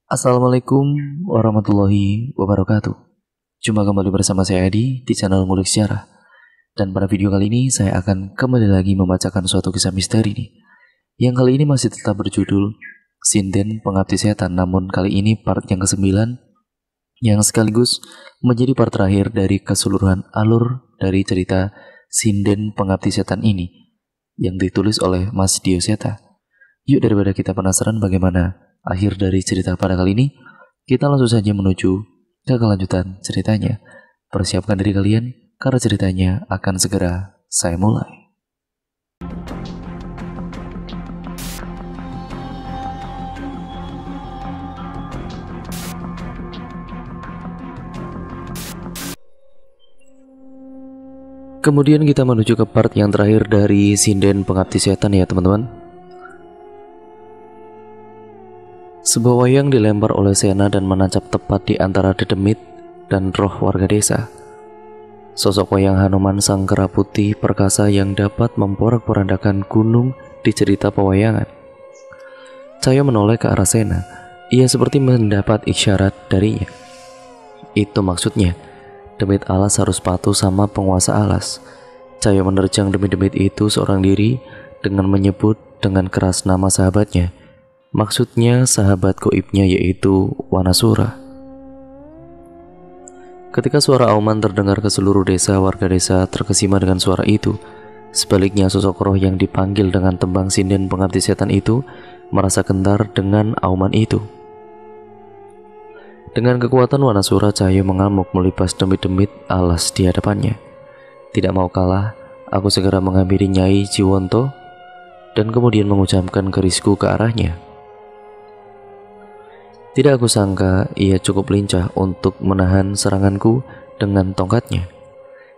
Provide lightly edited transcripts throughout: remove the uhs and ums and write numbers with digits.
Assalamualaikum warahmatullahi wabarakatuh. Jumpa kembali bersama saya Adi di channel Ngulik Sejarah. Dan pada video kali ini saya akan kembali lagi membacakan suatu kisah misteri nih. Yang kali ini masih tetap berjudul Sinden Pengabdi Setan, namun kali ini part yang ke-9 yang sekaligus menjadi part terakhir dari keseluruhan alur dari cerita Sinden Pengabdi Setan ini yang ditulis oleh Mas Dio Seta. Yuk, daripada kita penasaran bagaimana akhir dari cerita pada kali ini, kita langsung saja menuju ke kelanjutan ceritanya. Persiapkan diri kalian, karena ceritanya akan segera saya mulai. Kemudian kita menuju ke part yang terakhir dari Sinden Pengabdi Setan ya teman-teman. Sebuah wayang dilempar oleh Sena dan menancap tepat di antara dedemit dan roh warga desa. Sosok wayang Hanuman sang kera putih perkasa yang dapat memporak-porandakan gunung di cerita pewayangan. Cahyo menoleh ke arah Sena. Ia seperti mendapat isyarat darinya. Itu maksudnya, demit alas harus patuh sama penguasa alas. Cahyo menerjang demit-demit itu seorang diri dengan menyebut dengan keras nama sahabatnya. Maksudnya sahabat goibnya, yaitu Wanasura. Ketika suara auman terdengar ke seluruh desa, warga desa terkesima dengan suara itu. Sebaliknya, sosok roh yang dipanggil dengan tembang Sinden Pengabdi Setan itu merasa gentar dengan auman itu. Dengan kekuatan Wanasura, Cahyo mengamuk melipas demit-demit alas di hadapannya. Tidak mau kalah, aku segera menghampiri Nyai Jiwonto dan kemudian mengucapkan kerisku ke arahnya. Tidak aku sangka ia cukup lincah untuk menahan seranganku dengan tongkatnya.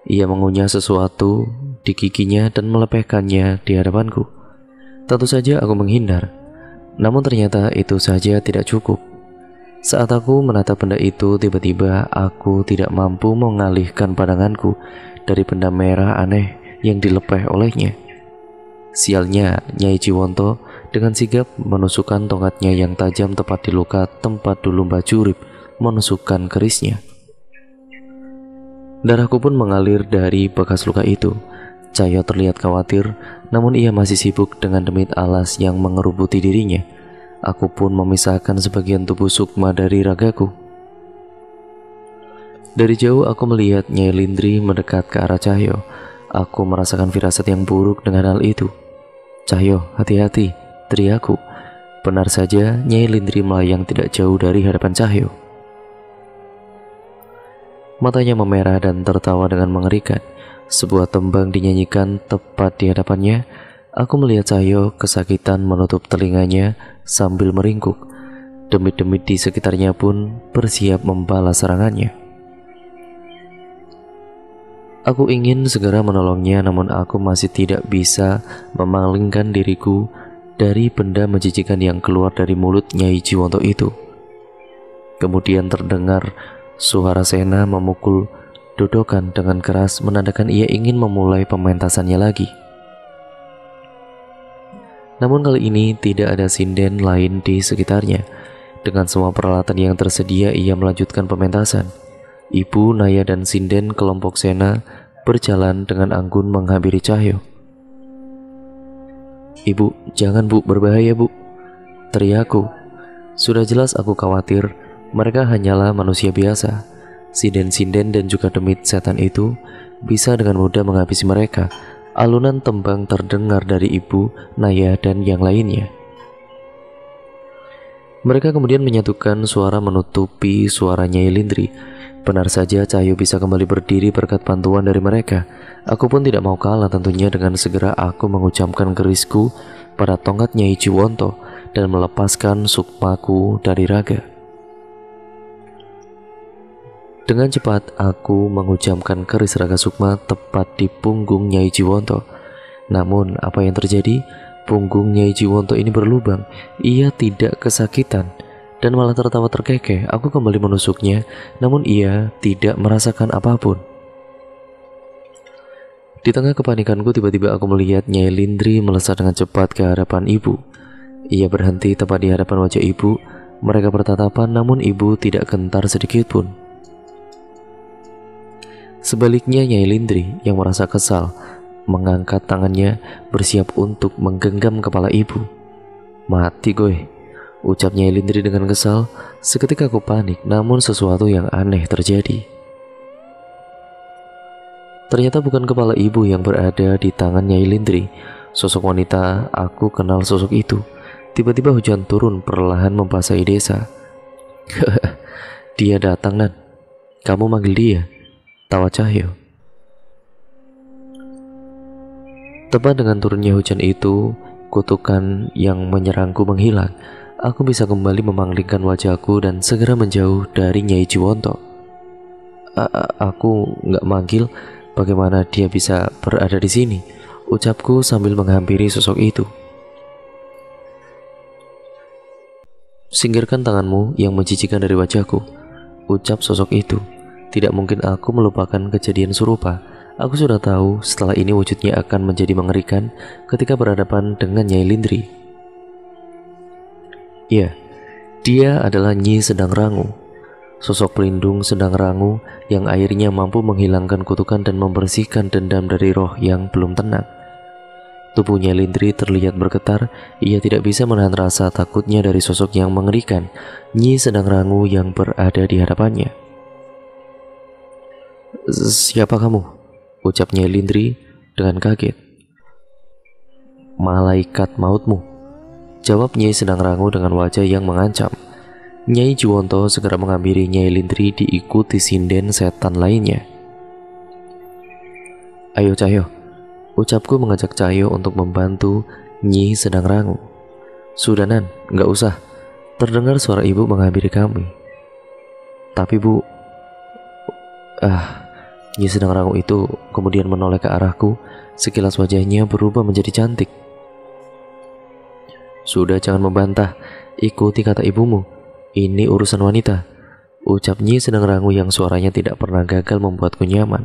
Ia mengunyah sesuatu di giginya dan melepehkannya di hadapanku. Tentu saja aku menghindar, namun ternyata itu saja tidak cukup. Saat aku menatap benda itu, tiba-tiba aku tidak mampu mengalihkan pandanganku dari benda merah aneh yang dilepeh olehnya. Sialnya, Nyai Jiwonto dengan sigap menusukkan tongkatnya yang tajam tepat di luka tempat dulu Mbak Jurip menusukkan kerisnya. Darahku pun mengalir dari bekas luka itu. Cahyo terlihat khawatir, namun ia masih sibuk dengan demit alas yang mengerubuti dirinya. Aku pun memisahkan sebagian tubuh Sukma dari ragaku. Dari jauh aku melihat Nyai Lindri mendekat ke arah Cahyo. Aku merasakan firasat yang buruk dengan hal itu. Cahyo, hati-hati, teriakku. Benar saja, Nyai Lindri melayang tidak jauh dari hadapan Cahyo. Matanya memerah dan tertawa dengan mengerikan. Sebuah tembang dinyanyikan tepat di hadapannya. Aku melihat Cahyo kesakitan menutup telinganya sambil meringkuk. Demit-demit di sekitarnya pun bersiap membalas serangannya. Aku ingin segera menolongnya, namun aku masih tidak bisa memalingkan diriku dari benda menjijikan yang keluar dari mulut Nyai Jiwonto itu. Kemudian terdengar suara Sena memukul dodokan dengan keras, menandakan ia ingin memulai pementasannya lagi. Namun kali ini tidak ada sinden lain di sekitarnya. Dengan semua peralatan yang tersedia, ia melanjutkan pementasan. Ibu, Naya, dan sinden kelompok Sena berjalan dengan anggun menghampiri Cahyo. "Ibu, jangan bu, berbahaya bu," teriakku. Sudah jelas aku khawatir, mereka hanyalah manusia biasa. Sinden-sinden dan juga demit setan itu bisa dengan mudah menghabisi mereka. Alunan tembang terdengar dari ibu, Naya, dan yang lainnya. Mereka kemudian menyatukan suara menutupi suara Nyai Lindri. Benar saja, Cahyo bisa kembali berdiri berkat bantuan dari mereka. Aku pun tidak mau kalah tentunya. Dengan segera aku mengucapkan kerisku pada tongkat Nyai Jiwonto dan melepaskan sukmaku dari raga. Dengan cepat aku mengucapkan keris raga sukma tepat di punggung Nyai Jiwonto. Namun apa yang terjadi? Punggung Nyai Jiwonto ini berlubang. Ia tidak kesakitan dan malah tertawa terkekeh. Aku kembali menusuknya, namun ia tidak merasakan apapun. Di tengah kepanikanku, tiba-tiba aku melihat Nyai Lindri melesat dengan cepat ke hadapan ibu. Ia berhenti tepat di hadapan wajah ibu. Mereka bertatapan namun ibu tidak gentar sedikit pun. Sebaliknya Nyai Lindri yang merasa kesal mengangkat tangannya bersiap untuk menggenggam kepala ibu. "Mati gue," ucap Nyai Lindri dengan kesal. Seketika aku panik, namun sesuatu yang aneh terjadi. Ternyata bukan kepala ibu yang berada di tangan Nyai Lindri. Sosok wanita aku kenal sosok itu. Tiba-tiba hujan turun perlahan membasahi desa. "Dia datang, Nan. Kamu manggil dia," tawa Cahyo. Tepat dengan turunnya hujan itu, kutukan yang menyerangku menghilang. Aku bisa kembali memanglingkan wajahku dan segera menjauh dari Nyai Jiwonto. Aku nggak manggil, bagaimana dia bisa berada di sini?" ucapku sambil menghampiri sosok itu. "Singkirkan tanganmu yang menjijikan dari wajahku," ucap sosok itu. Tidak mungkin aku melupakan kejadian serupa. Aku sudah tahu setelah ini wujudnya akan menjadi mengerikan ketika berhadapan dengan Nyai Lindri. Ya, dia adalah Nyi Sedang Rangu, sosok pelindung Sedang Rangu yang akhirnya mampu menghilangkan kutukan dan membersihkan dendam dari roh yang belum tenang. Tubuhnya Lindri terlihat bergetar. Ia tidak bisa menahan rasa takutnya dari sosok yang mengerikan, Nyi Sedang Rangu yang berada di hadapannya. "Siapa kamu?" ucap Nyai Lindri dengan kaget. "Malaikat mautmu," jawab Nyai Sedang Rangu dengan wajah yang mengancam. Nyai Jiwonto segera menghampiri Nyai Lindri diikuti sinden setan lainnya. "Ayo Cahyo," ucapku mengajak Cahyo untuk membantu Nyi Sedang Rangu. "Sudah Nan, nggak usah," terdengar suara ibu menghampiri kami. "Tapi Bu..." Nyi Sedang Rangu itu kemudian menoleh ke arahku. Sekilas wajahnya berubah menjadi cantik. "Sudah, jangan membantah, ikuti kata ibumu. Ini urusan wanita," ucap Nyi Sedang Rangu yang suaranya tidak pernah gagal membuatku nyaman.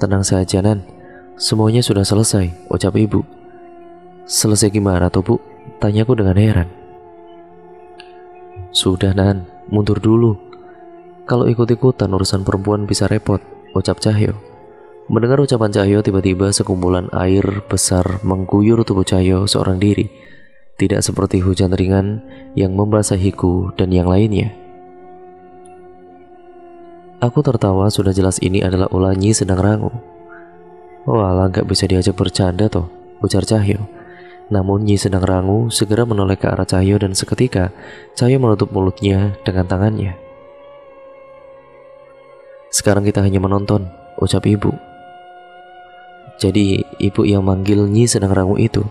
"Tenang saja Nan, semuanya sudah selesai," ucap ibu. "Selesai gimana toh Bu?" tanyaku dengan heran. "Sudah Nan, mundur dulu. Kalau ikut-ikutan urusan perempuan bisa repot," ucap Cahyo. Mendengar ucapan Cahyo, tiba-tiba sekumpulan air besar mengguyur tubuh Cahyo seorang diri. Tidak seperti hujan ringan yang membasahiku dan yang lainnya. Aku tertawa, sudah jelas ini adalah ulah Nyi Sedang Rangu. "Walah, gak bisa diajak bercanda toh," ujar Cahyo. Namun Nyi Sedang Rangu segera menoleh ke arah Cahyo dan seketika Cahyo menutup mulutnya dengan tangannya. "Sekarang kita hanya menonton," ucap ibu. "Jadi ibu yang manggil Nyi Sedang Rangu itu?"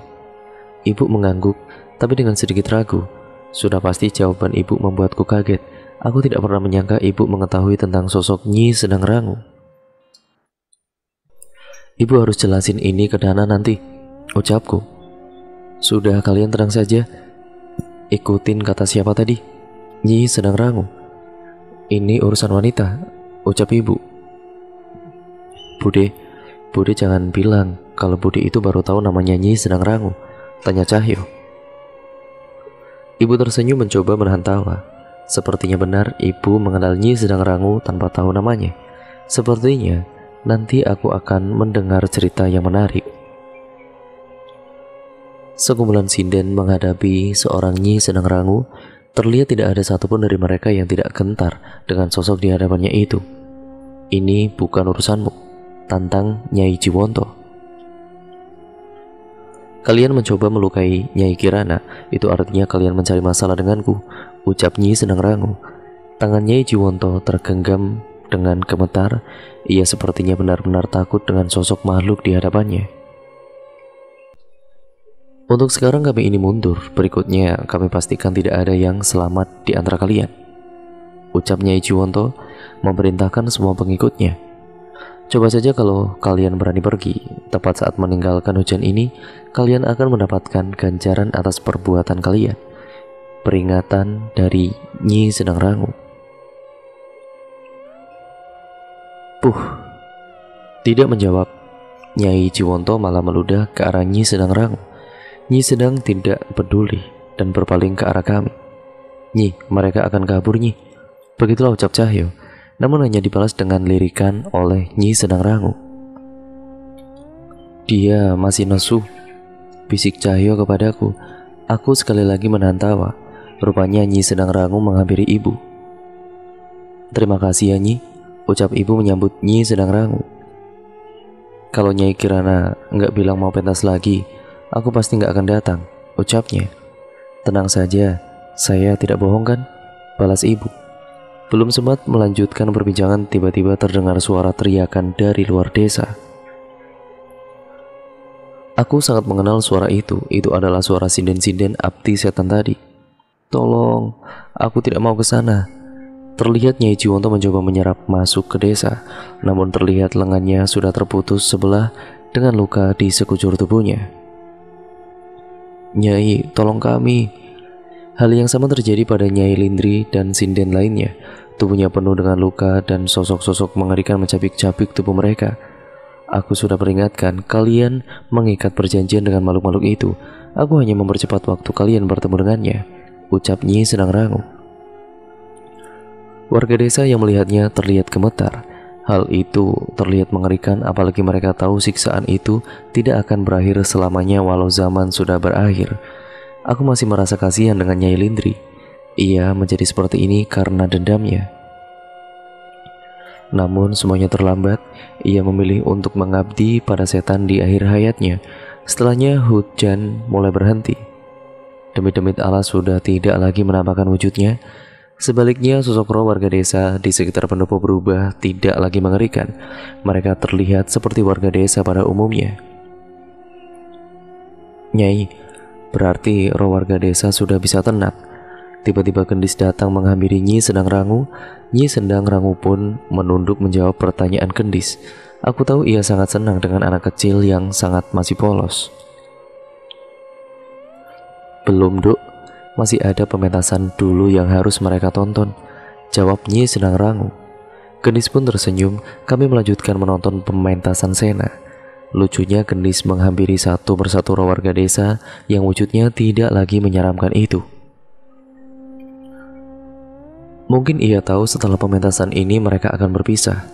Ibu mengangguk, tapi dengan sedikit ragu. Sudah pasti jawaban ibu membuatku kaget. Aku tidak pernah menyangka ibu mengetahui tentang sosok Nyi Sedang Rangu. "Ibu harus jelasin ini ke Dana nanti," ucapku. "Sudah, kalian tenang saja. Ikutin kata siapa tadi? Nyi Sedang Rangu. Ini urusan wanita," ucap ibu. Bude jangan bilang kalau Bude itu baru tahu namanya Nyi Sedang Rangu," tanya Cahyo. Ibu tersenyum mencoba menahan tawa. Sepertinya benar ibu mengenal Nyi Sedang Rangu tanpa tahu namanya. Sepertinya nanti aku akan mendengar cerita yang menarik. Sekumpulan sinden menghadapi seorang Nyi Sedang Rangu. Terlihat tidak ada satupun dari mereka yang tidak gentar dengan sosok di hadapannya itu. "Ini bukan urusanmu," tantang Nyai Jiwonto. "Kalian mencoba melukai Nyai Kirana, itu artinya kalian mencari masalah denganku," ucap Nyi Sedang Rangu. Tangan Nyai Jiwonto tergenggam dengan gemetar. Ia sepertinya benar-benar takut dengan sosok makhluk di hadapannya. "Untuk sekarang kami ini mundur, berikutnya kami pastikan tidak ada yang selamat di antara kalian," ucap Nyai Jiwonto memerintahkan semua pengikutnya. "Coba saja kalau kalian berani pergi. Tepat saat meninggalkan hujan ini, kalian akan mendapatkan ganjaran atas perbuatan kalian. Peringatan dari Nyi Sedang Rangu." Tidak menjawab, Nyai Jiwonto malah meludah ke arah Nyi Sedang Rangu. Nyi Sedang tidak peduli dan berpaling ke arah kami. Nyi, mereka akan kabur Nyi. Begitulah ucap Cahyo, namun hanya dibalas dengan lirikan oleh Nyi Sedang Rangu. Dia masih nesu, bisik Cahyo kepadaku. Aku sekali lagi menahan tawa. Rupanya Nyi Sedang Rangu menghampiri ibu. Terima kasih ya Nyi, ucap ibu menyambut Nyi Sedang Rangu. Kalau Nyai Kirana nggak bilang mau pentas lagi, aku pasti nggak akan datang, ucapnya. Tenang saja, saya tidak bohong kan? Balas ibu. Belum sempat melanjutkan perbincangan, tiba-tiba terdengar suara teriakan dari luar desa. Aku sangat mengenal suara itu adalah suara sinden-sinden abdi setan tadi. Tolong, aku tidak mau ke sana. Terlihat Nyai Jiwanto mencoba menyerap masuk ke desa, namun terlihat lengannya sudah terputus sebelah dengan luka di sekujur tubuhnya. Nyai, tolong kami. Hal yang sama terjadi pada Nyai Lindri dan sinden lainnya. Tubuhnya penuh dengan luka dan sosok-sosok mengerikan mencapik-capik tubuh mereka. Aku sudah peringatkan kalian mengikat perjanjian dengan makhluk-makhluk itu. Aku hanya mempercepat waktu kalian bertemu dengannya, ucap Nyi Sedang Rangu. Warga desa yang melihatnya terlihat gemetar. Hal itu terlihat mengerikan, apalagi mereka tahu siksaan itu tidak akan berakhir selamanya walau zaman sudah berakhir. Aku masih merasa kasihan dengan Nyai Lindri. Ia menjadi seperti ini karena dendamnya. Namun semuanya terlambat. Ia memilih untuk mengabdi pada setan di akhir hayatnya. Setelahnya hujan mulai berhenti. Demit-demit alas sudah tidak lagi menampakkan wujudnya. Sebaliknya, sosok roh warga desa di sekitar pendopo berubah tidak lagi mengerikan. Mereka terlihat seperti warga desa pada umumnya. Nyai, berarti roh warga desa sudah bisa tenang. Tiba-tiba gendis datang menghampiri Nyi Sedang Rangu. Nyi Sedang Rangu pun menunduk menjawab pertanyaan gendis. Aku tahu ia sangat senang dengan anak kecil yang sangat masih polos. Belum, Duk. Masih ada pementasan dulu yang harus mereka tonton, jawab Nyi Sedang Rangu. Gendis pun tersenyum. Kami melanjutkan menonton pementasan Sena. Lucunya Gendis menghampiri satu persatu roh warga desa yang wujudnya tidak lagi menyeramkan itu. Mungkin ia tahu setelah pementasan ini mereka akan berpisah.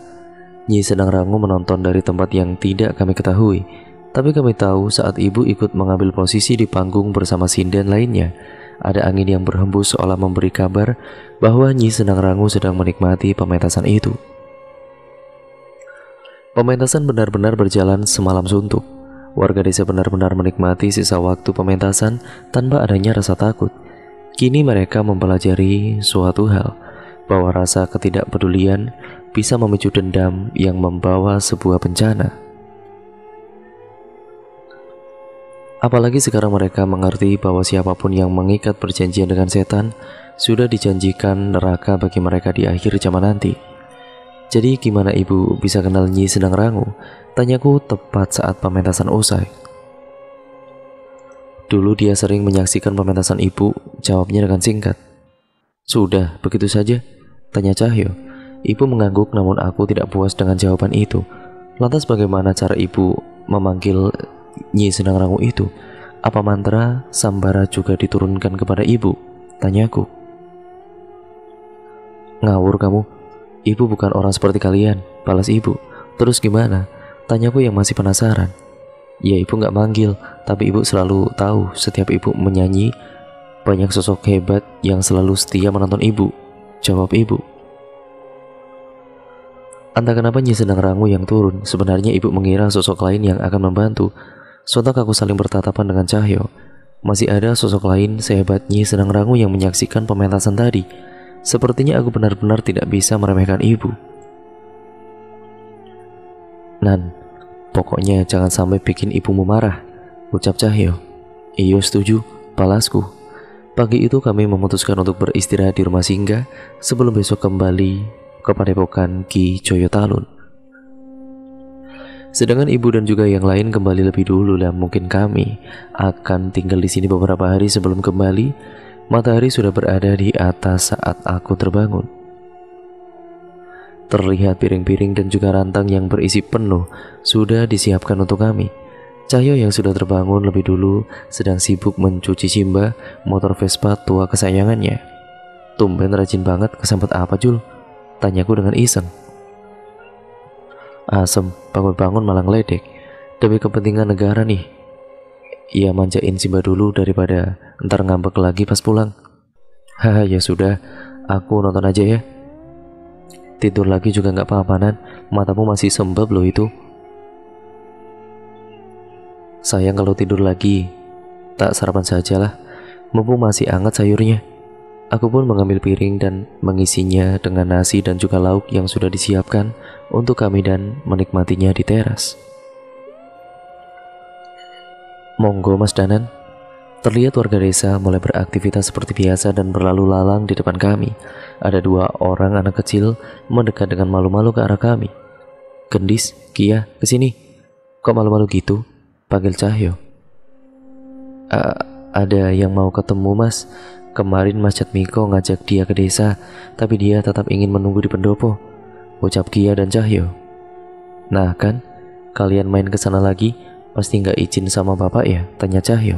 Nyi Sedang Rangu menonton dari tempat yang tidak kami ketahui, tapi kami tahu saat ibu ikut mengambil posisi di panggung bersama sinden lainnya. Ada angin yang berhembus seolah memberi kabar bahwa Nyi Sedang Rangu sedang menikmati pementasan itu. Pementasan benar-benar berjalan semalam suntuk. Warga desa benar-benar menikmati sisa waktu pementasan tanpa adanya rasa takut. Kini mereka mempelajari suatu hal, bahwa rasa ketidakpedulian bisa memicu dendam yang membawa sebuah bencana. Apalagi sekarang mereka mengerti bahwa siapapun yang mengikat perjanjian dengan setan sudah dijanjikan neraka bagi mereka di akhir zaman nanti. Jadi gimana ibu bisa kenal Nyi Sedang Rangu? Tanyaku tepat saat pementasan usai. Dulu dia sering menyaksikan pementasan ibu, jawabnya dengan singkat. Sudah, begitu saja? Tanya Cahyo. Ibu mengangguk, namun aku tidak puas dengan jawaban itu. Lantas bagaimana cara ibu memanggil Nyi Sedang Rangu itu? Apa mantra sambara juga diturunkan kepada ibu? Tanyaku. Ngawur kamu. Ibu bukan orang seperti kalian, balas ibu. Terus gimana? Tanyaku yang masih penasaran. Ya ibu gak manggil, tapi ibu selalu tahu setiap ibu menyanyi banyak sosok hebat yang selalu setia menonton ibu, jawab ibu. Entah kenapa Nyi Sedang Rangu yang turun. Sebenarnya ibu mengira sosok lain yang akan membantu. Sontak aku saling bertatapan dengan Cahyo. Masih ada sosok lain sehebat Nyi Sedang Rangu yang menyaksikan pementasan tadi. Sepertinya aku benar-benar tidak bisa meremehkan ibu. Nan, pokoknya jangan sampai bikin ibumu marah, ucap Cahyo. Iyo setuju, balasku. Pagi itu kami memutuskan untuk beristirahat di rumah singgah sebelum besok kembali ke padepokan Ki Joyo Talun. Sedangkan ibu dan juga yang lain kembali lebih dulu dan mungkin kami akan tinggal di sini beberapa hari sebelum kembali. Matahari sudah berada di atas saat aku terbangun. Terlihat piring-piring dan juga rantang yang berisi penuh sudah disiapkan untuk kami. Cahyo yang sudah terbangun lebih dulu sedang sibuk mencuci Simba, motor Vespa tua kesayangannya. Tumben rajin banget, kesempet apa Jul? Tanyaku dengan iseng. Asem, bangun-bangun malah ngeledek. Demi kepentingan negara nih. Ia manjain Simba dulu daripada ntar ngambek lagi pas pulang. Haha, ya sudah, aku nonton aja ya. Tidur lagi juga gak apa-apa Nan, matamu masih sembab loh itu. Sayang kalau tidur lagi, tak sarapan sajalah, mumpung masih hangat sayurnya. Aku pun mengambil piring dan mengisinya dengan nasi dan juga lauk yang sudah disiapkan untuk kami dan menikmatinya di teras. Monggo Mas Danan. Terlihat warga desa mulai beraktivitas seperti biasa dan berlalu lalang di depan kami. Ada 2 orang anak kecil mendekat dengan malu-malu ke arah kami. Gendis, Kia, kesini. Kok malu-malu gitu? Panggil Cahyo. Ada yang mau ketemu Mas. Kemarin Mas Jatmiko ngajak dia ke desa, tapi dia tetap ingin menunggu di pendopo, ucap Kia dan Cahyo. Nah kan, kalian main ke sana lagi, pasti nggak izin sama bapak ya? Tanya Cahyo.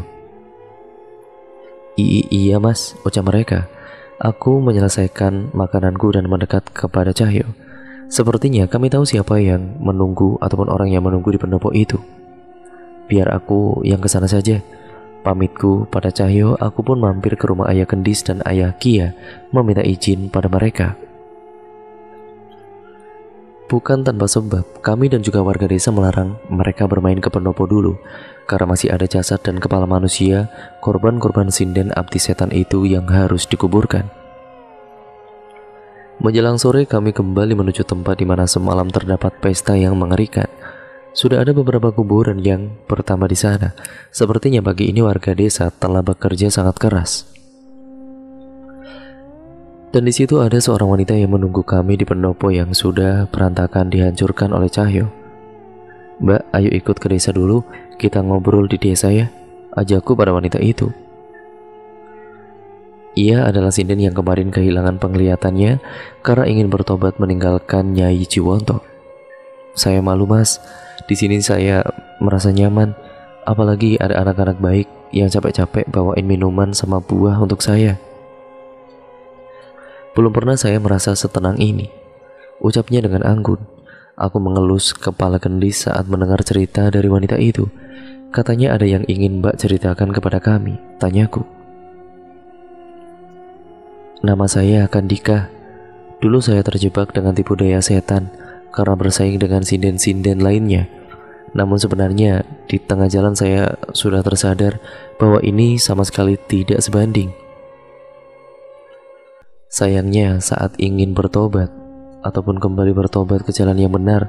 Iya Mas, ucap mereka. Aku menyelesaikan makananku dan mendekat kepada Cahyo. Sepertinya kami tahu siapa yang menunggu ataupun orang yang menunggu di pendopo itu. Biar aku yang kesana saja. Pamitku pada Cahyo, aku pun mampir ke rumah ayah Gendis dan ayah Kia meminta izin pada mereka. Bukan tanpa sebab, kami dan juga warga desa melarang mereka bermain ke pendopo dulu, karena masih ada jasad dan kepala manusia korban-korban sinden abdi setan itu yang harus dikuburkan. Menjelang sore kami kembali menuju tempat di mana semalam terdapat pesta yang mengerikan. Sudah ada beberapa kuburan yang bertambah di sana. Sepertinya pagi ini warga desa telah bekerja sangat keras. Dan di situ ada seorang wanita yang menunggu kami di pendopo yang sudah berantakan dihancurkan oleh Cahyo. Mbak, ayo ikut ke desa dulu, kita ngobrol di desa ya, ajakku pada wanita itu. Ia adalah sinden yang kemarin kehilangan penglihatannya karena ingin bertobat meninggalkan Nyai Ciwonto. Saya malu Mas, di sini saya merasa nyaman, apalagi ada anak-anak baik yang capek-capek bawain minuman sama buah untuk saya. Belum pernah saya merasa setenang ini, ucapnya dengan anggun. Aku mengelus kepala Gendis saat mendengar cerita dari wanita itu. Katanya ada yang ingin Mbak ceritakan kepada kami, tanyaku. Nama saya Kandika. Dulu saya terjebak dengan tipu daya setan karena bersaing dengan sinden-sinden lainnya. Namun sebenarnya di tengah jalan saya sudah tersadar bahwa ini sama sekali tidak sebanding. Sayangnya saat ingin bertobat ataupun kembali bertobat ke jalan yang benar,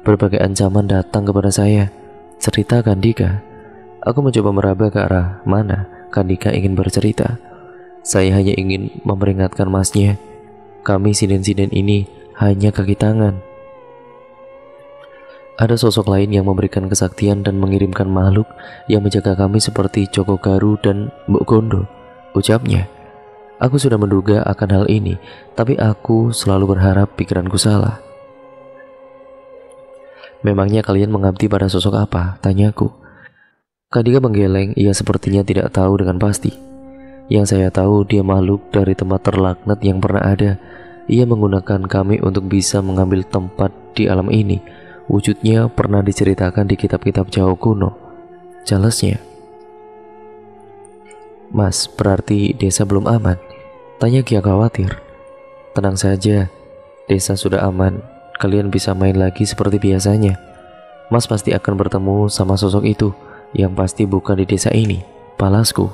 berbagai ancaman datang kepada saya, cerita Kandika. Aku mencoba meraba ke arah mana Kandika ingin bercerita. Saya hanya ingin memperingatkan Masnya, kami sinden-sinden ini hanya kaki tangan. Ada sosok lain yang memberikan kesaktian dan mengirimkan makhluk yang menjaga kami seperti Joko Garu dan Mbok Gondo, ucapnya. Aku sudah menduga akan hal ini, tapi aku selalu berharap pikiranku salah. Memangnya kalian mengabdi pada sosok apa? Tanyaku. Kandika menggeleng, ia sepertinya tidak tahu dengan pasti. Yang saya tahu dia makhluk dari tempat terlaknat yang pernah ada. Ia menggunakan kami untuk bisa mengambil tempat di alam ini. Wujudnya pernah diceritakan di kitab-kitab Jawa kuno, jelasnya. Mas, berarti desa belum aman? Tanya Kia khawatir. Tenang saja, desa sudah aman. Kalian bisa main lagi seperti biasanya. Mas pasti akan bertemu sama sosok itu, yang pasti bukan di desa ini, palasku.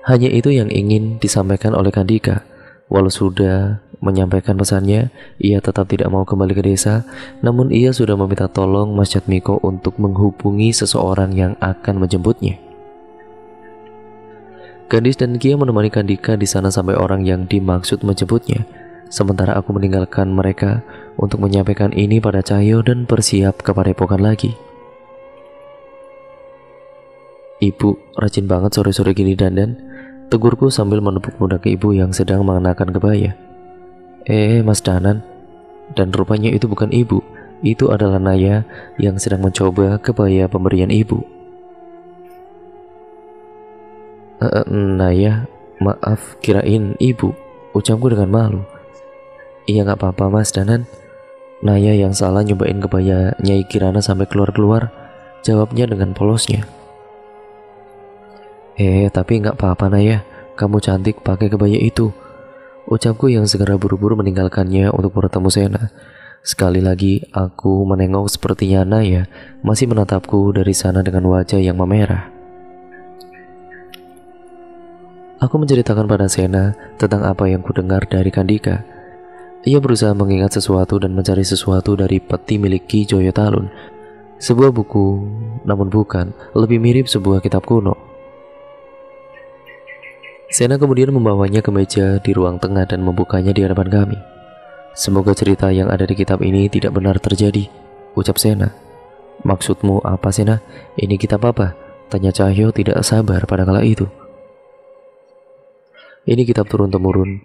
Hanya itu yang ingin disampaikan oleh Kandika. Walau sudah menyampaikan pesannya, ia tetap tidak mau kembali ke desa. Namun ia sudah meminta tolong Mas Jatmiko untuk menghubungi seseorang yang akan menjemputnya. Gendis dan Kia menemani Kandika di sana sampai orang yang dimaksud menjemputnya. Sementara aku meninggalkan mereka untuk menyampaikan ini pada Cahyo dan bersiap ke padepokan lagi. Ibu, rajin banget sore-sore gini dandan, tegurku sambil menepuk pundak ibu yang sedang mengenakan kebaya. Mas Danan, dan rupanya itu bukan ibu, itu adalah Naya yang sedang mencoba kebaya pemberian ibu. Naya, maaf, kirain ibu, ucapku dengan malu. Iya nggak apa-apa mas Danan. Naya yang salah nyobain kebaya Nyai Kirana sampai keluar-keluar, jawabnya dengan polosnya. Tapi nggak apa-apa Naya, kamu cantik pakai kebaya itu, ucapku yang segera buru-buru meninggalkannya untuk bertemu Sena. Sekali lagi aku menengok sepertinya Naya masih menatapku dari sana dengan wajah yang memerah. Aku menceritakan pada Sena tentang apa yang kudengar dari Kandika. Ia berusaha mengingat sesuatu dan mencari sesuatu dari peti milik Ki Joyo Talun. Sebuah buku, namun bukan, lebih mirip sebuah kitab kuno. Sena kemudian membawanya ke meja di ruang tengah dan membukanya di hadapan kami. Semoga cerita yang ada di kitab ini tidak benar terjadi, ucap Sena. Maksudmu apa Sena? Ini kitab apa? Tanya Cahyo tidak sabar pada kala itu. Ini kitab turun-temurun,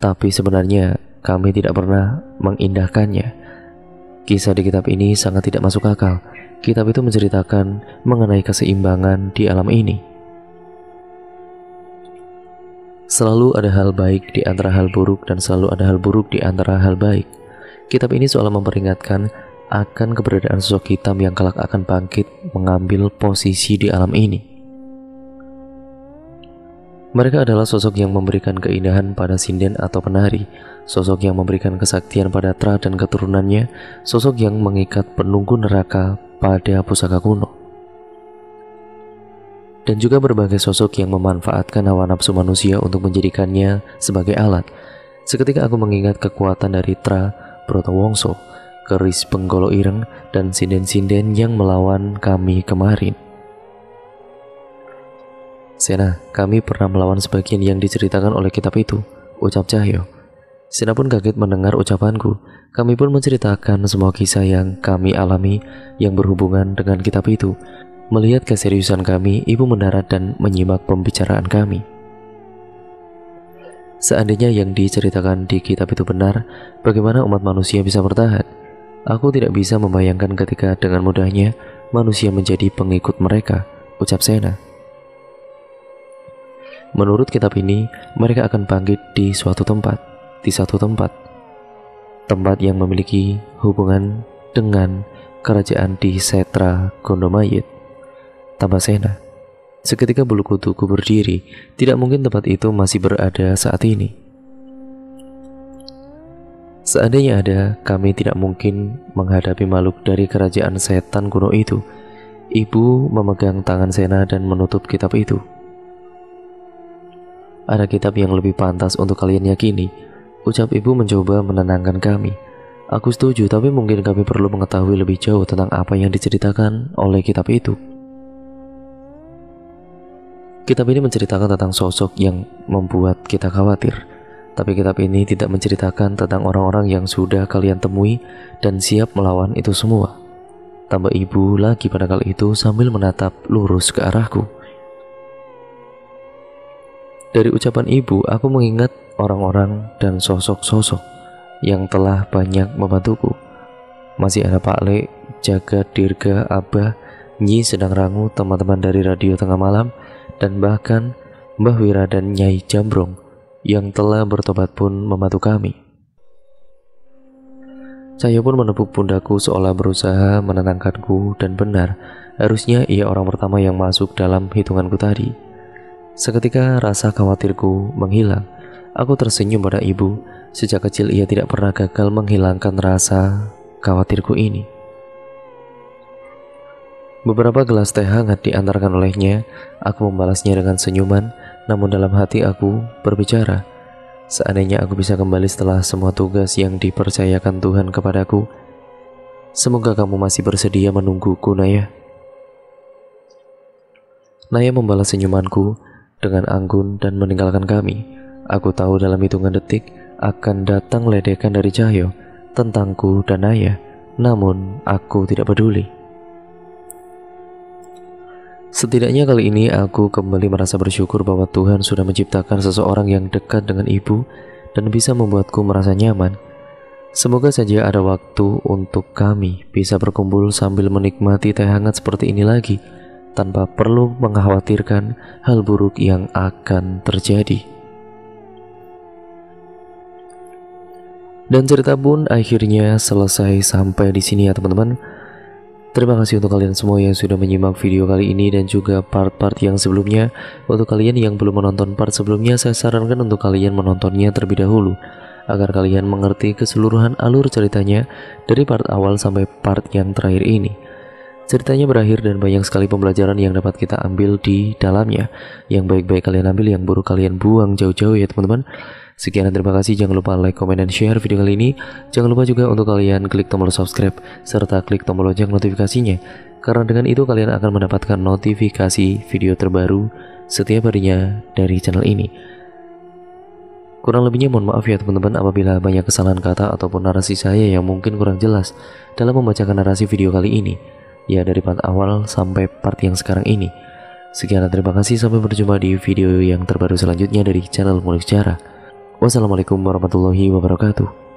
tapi sebenarnya kami tidak pernah mengindahkannya. Kisah di kitab ini sangat tidak masuk akal. Kitab itu menceritakan mengenai keseimbangan di alam ini. Selalu ada hal baik di antara hal buruk dan selalu ada hal buruk di antara hal baik. Kitab ini seolah memperingatkan akan keberadaan sosok hitam yang kelak akan bangkit mengambil posisi di alam ini. Mereka adalah sosok yang memberikan keindahan pada sinden atau penari, sosok yang memberikan kesaktian pada Tra dan keturunannya, sosok yang mengikat penunggu neraka pada pusaka kuno. Dan juga berbagai sosok yang memanfaatkan hawa nafsu manusia untuk menjadikannya sebagai alat. Seketika aku mengingat kekuatan dari Tra, Brotowongso, keris Penggolo Ireng, dan sinden-sinden yang melawan kami kemarin. Sena, kami pernah melawan sebagian yang diceritakan oleh kitab itu, ucap Cahyo. Sena pun kaget mendengar ucapanku. Kami pun menceritakan semua kisah yang kami alami yang berhubungan dengan kitab itu. Melihat keseriusan kami, ibu mendarat dan menyimak pembicaraan kami. Seandainya yang diceritakan di kitab itu benar, bagaimana umat manusia bisa bertahan? Aku tidak bisa membayangkan ketika dengan mudahnya manusia menjadi pengikut mereka, ucap Sena. Menurut kitab ini, mereka akan bangkit di suatu tempat, tempat yang memiliki hubungan dengan kerajaan di Setra Gondomayit. Tambah Sena. Seketika bulu kuduku berdiri. Tidak mungkin tempat itu masih berada saat ini. Seandainya ada, kami tidak mungkin menghadapi makhluk dari kerajaan setan kuno itu. Ibu memegang tangan Sena dan menutup kitab itu. Ada kitab yang lebih pantas untuk kalian yakini, ucap ibu mencoba menenangkan kami. Aku setuju, tapi mungkin kami perlu mengetahui lebih jauh tentang apa yang diceritakan oleh kitab itu. Kitab ini menceritakan tentang sosok yang membuat kita khawatir. Tapi kitab ini tidak menceritakan tentang orang-orang yang sudah kalian temui dan siap melawan itu semua. Tambah ibu lagi pada kali itu sambil menatap lurus ke arahku. Dari ucapan ibu, aku mengingat orang-orang dan sosok-sosok yang telah banyak membantuku. Masih ada Pak Le, Jagat, Dirga, Abah, Nyi Sedang Rangu, teman-teman dari Radio Tengah Malam, dan bahkan Mbah Wira dan Nyai Jambrong yang telah bertobat pun membantu kami. Saya pun menepuk pundakku seolah berusaha menenangkanku, dan benar, harusnya ia orang pertama yang masuk dalam hitunganku tadi. Seketika rasa khawatirku menghilang. Aku tersenyum pada ibu. Sejak kecil ia tidak pernah gagal menghilangkan rasa khawatirku ini. Beberapa gelas teh hangat diantarkan olehnya. Aku membalasnya dengan senyuman, namun dalam hati aku berbicara. Seandainya aku bisa kembali setelah semua tugas yang dipercayakan Tuhan kepadaku, semoga kamu masih bersedia menungguku, Naya. Naya membalas senyumanku dengan anggun dan meninggalkan kami. Aku tahu dalam hitungan detik akan datang ledekan dari Cahyo tentangku dan Naya, namun aku tidak peduli. Setidaknya kali ini aku kembali merasa bersyukur bahwa Tuhan sudah menciptakan seseorang yang dekat dengan ibu dan bisa membuatku merasa nyaman. Semoga saja ada waktu untuk kami bisa berkumpul sambil menikmati teh hangat seperti ini lagi tanpa perlu mengkhawatirkan hal buruk yang akan terjadi. Dan cerita pun akhirnya selesai sampai di sini ya teman-teman. Terima kasih untuk kalian semua yang sudah menyimak video kali ini dan juga part-part yang sebelumnya. Untuk kalian yang belum menonton part sebelumnya, saya sarankan untuk kalian menontonnya terlebih dahulu agar kalian mengerti keseluruhan alur ceritanya dari part awal sampai part yang terakhir ini. Ceritanya berakhir dan banyak sekali pembelajaran yang dapat kita ambil di dalamnya. Yang baik-baik kalian ambil, yang buruk kalian buang jauh-jauh ya teman-teman. Sekian dan terima kasih. Jangan lupa like, komen, dan share video kali ini. Jangan lupa juga untuk kalian klik tombol subscribe serta klik tombol lonceng notifikasinya, karena dengan itu kalian akan mendapatkan notifikasi video terbaru setiap harinya dari channel ini. Kurang lebihnya mohon maaf ya teman-teman apabila banyak kesalahan kata ataupun narasi saya yang mungkin kurang jelas dalam membacakan narasi video kali ini, ya dari part awal sampai part yang sekarang ini. Sekian dan terima kasih, sampai berjumpa di video yang terbaru selanjutnya dari channel Ngulik Sejarah. Wassalamualaikum warahmatullahi wabarakatuh.